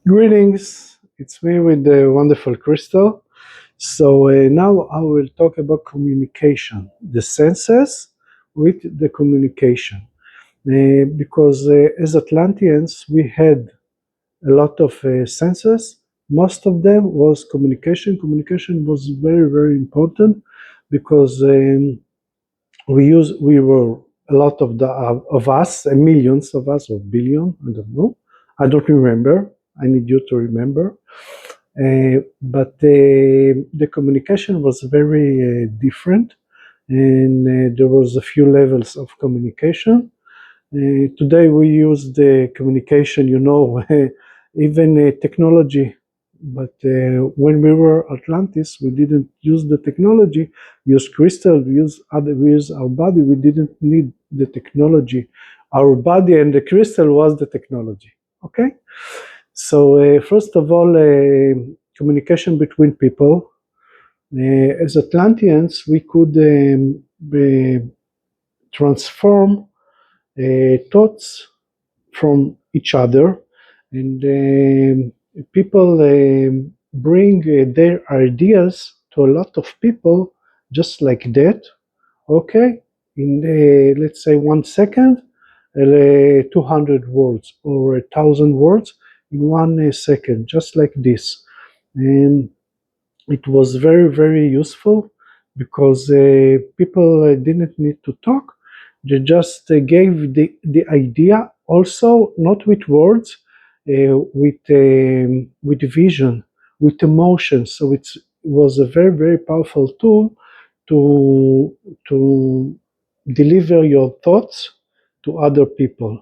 Greetings, it's me with the wonderful Crystal. So now I will talk about communication, the senses with the communication. Because as Atlanteans, we had a lot of senses. Most of them was communication. Communication was very, very important because we were a lot of us, millions of us, or billion, I don't know. I don't remember. I need you to remember. But the communication was very different, and there was a few levels of communication. Today we use the communication, even technology. But when we were Atlantis, we didn't use the technology. We used crystal. We use our body. We didn't need the technology. Our body and the crystal was the technology. Okay. So first of all, communication between people. As Atlanteans, we could transform thoughts from each other, and people bring their ideas to a lot of people just like that. Okay, in let's say 1 second, 200 words or 1,000 words in 1 second, just like this. And it was very, very useful because people didn't need to talk. They just gave the idea, also not with words, with vision, with emotion. So it was a very, very powerful tool to deliver your thoughts to other people.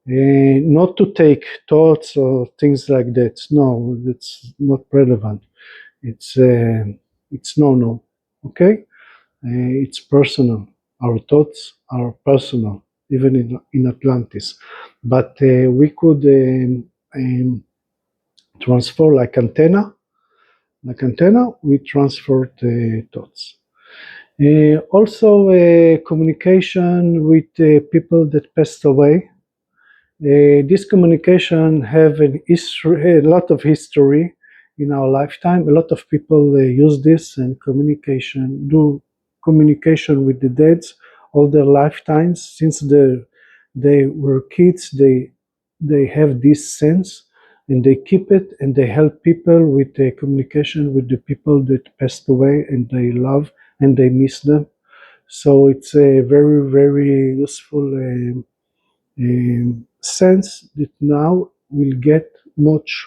Not to take thoughts or things like that. No, that's not relevant. It's uh, it's no. Okay, it's personal. Our thoughts are personal, even in Atlantis. But we could transfer like antenna. We transferred thoughts. Also, communication with people that passed away. This communication have a lot of history in our lifetime. A lot of people use this and do communication with the dead all their lifetimes. Since they were kids, they have this sense and they keep it, and they help people with the communication with the people that passed away and they love and they miss them. So it's a very, very useful sense that now will get much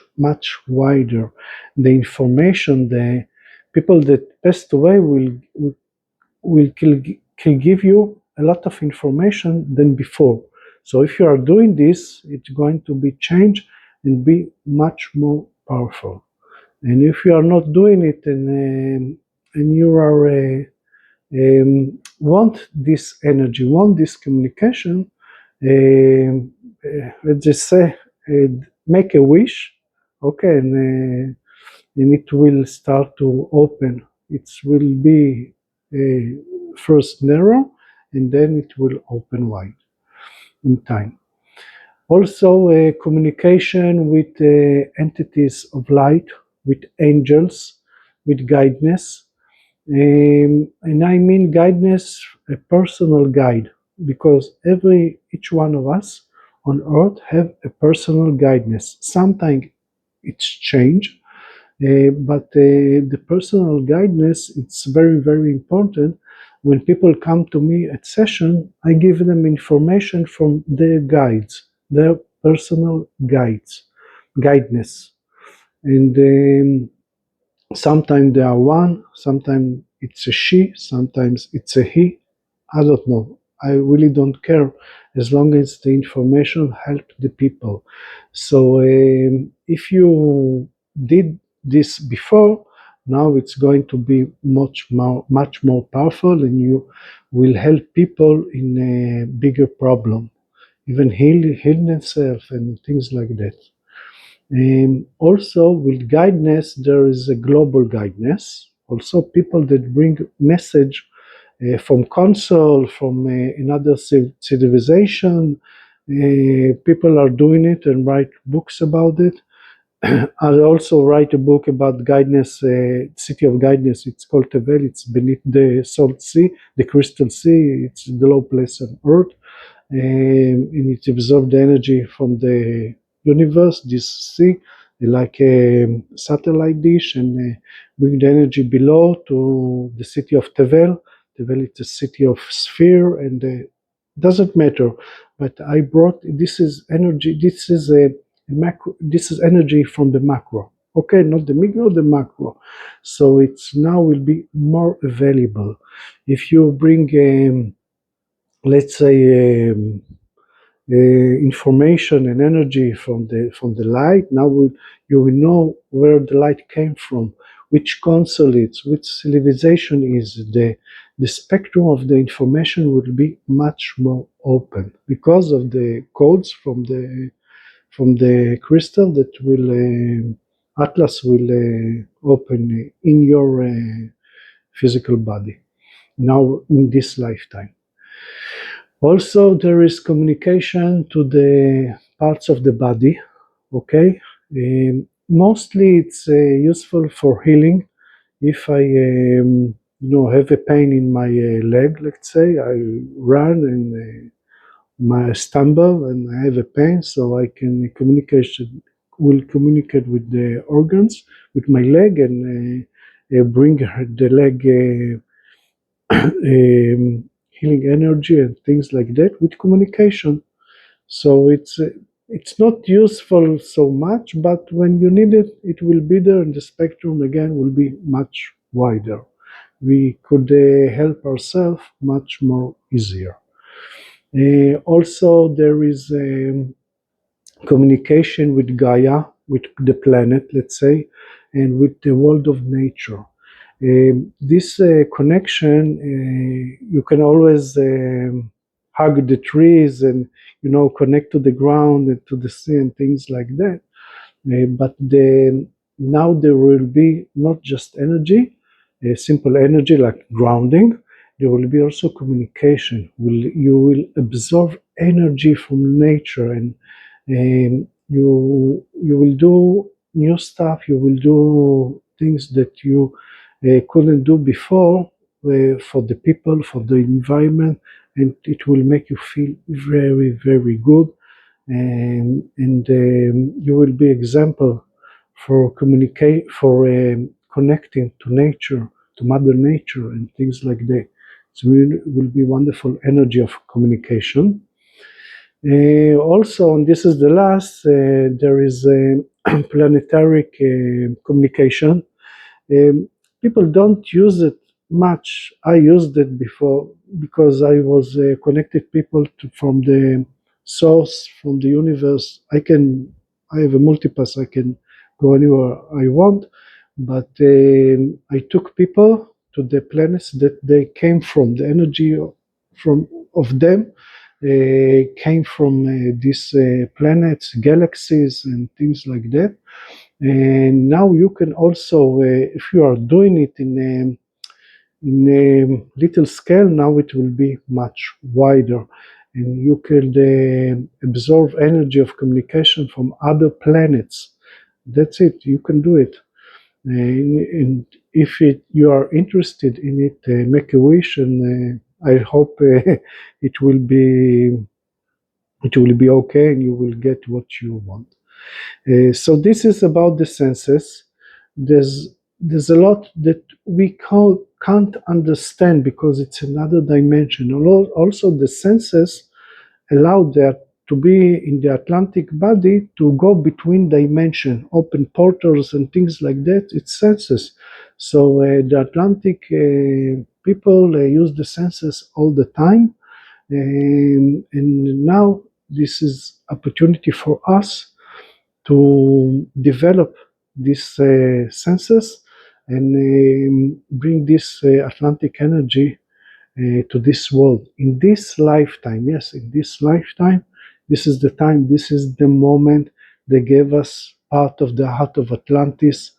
wider. The information, the people that passed away can give you a lot of information than before. So if you are doing this, it's going to be changed and be much more powerful. And if you are not doing it, and you are want this energy, want this communication, let's just say, make a wish, okay, and it will start to open. It will be first narrow, and then it will open wide in time. Also, communication with entities of light, with angels, with guidance. And I mean guidance, a personal guide, because each one of us on earth have a personal guidance. Sometimes it's change, but the personal guidance, it's very, very important. When people come to me at session, I give them information from their guides, their personal guidance. And sometimes they are one, sometimes it's a she, sometimes it's a he. I don't know. I really don't care as long as the information help the people. So if you did this before, now it's going to be much more powerful, and you will help people in a bigger problem, even heal themselves and things like that. Also, with guidance, there is a global guidance. Also, people that bring message from console, from another civilization, people are doing it and write books about it. I also write a book about guidance, city of guidance. It's called Tevel. It's beneath the salt sea, the crystal sea. It's the low place on earth, and it absorbs the energy from the universe, this sea, like a satellite dish, and bring the energy below to the city of Tevel. Tevel is a city of sphere, and doesn't matter. But I brought this is energy. This is a macro. This is energy from the macro. Okay, not the micro, the macro. So it's now will be more available. If you bring, let's say, information and energy from the light. Now you will know where the light came from, which consulates, which civilization is the spectrum of the information will be much more open because of the codes from the crystal that will Atlas will open in your physical body now in this lifetime. Also, there is communication to the parts of the body. Okay, mostly it's useful for healing. If I, have a pain in my leg, let's say, I run and my stumble and I have a pain, so I can will communicate with the organs, with my leg, and bring the leg. Healing energy and things like that with communication. So it's not useful so much, but when you need it, it will be there, and the spectrum again will be much wider. We could help ourselves much more easier. Also, there is communication with Gaia, with the planet, let's say, and with the world of nature. This connection, you can always hug the trees and connect to the ground and to the sea and things like that. But now there will be not just energy, simple energy like grounding. There will be also communication. You will absorb energy from nature, and you will do new stuff. You will do things that you couldn't do before for the people, for the environment, and it will make you feel very, very good. And you will be example for communicate for connecting to nature, to Mother Nature, and things like that. So it will be wonderful energy of communication. Also, and this is the last, there is planetary communication. Um, People don't use it much. I used it before because I was connected people from the source, from the universe. I have a multipass. I can go anywhere I want, but I took people to the planets that they came from. The energy of them came from these planets, galaxies, and things like that. And now you can also, if you are doing it in a little scale, now it will be much wider. And you can absorb energy of communication from other planets. That's it, you can do it. And if you are interested in it, make a wish, and I hope it will be okay, and you will get what you want. So this is about the senses. There's a lot that we can't understand because it's another dimension. Also, the senses allow that to be in the Atlantic body to go between dimension, open portals and things like that. It's senses. So the Atlantic people use the senses all the time, and now this is opportunity for us to develop these senses and bring this Atlantic energy to this world in this lifetime. Yes, in this lifetime, this is the time, this is the moment they gave us part of the heart of Atlantis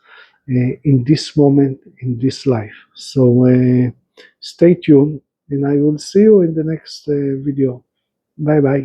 in this moment, in this life. So stay tuned, and I will see you in the next video. Bye bye.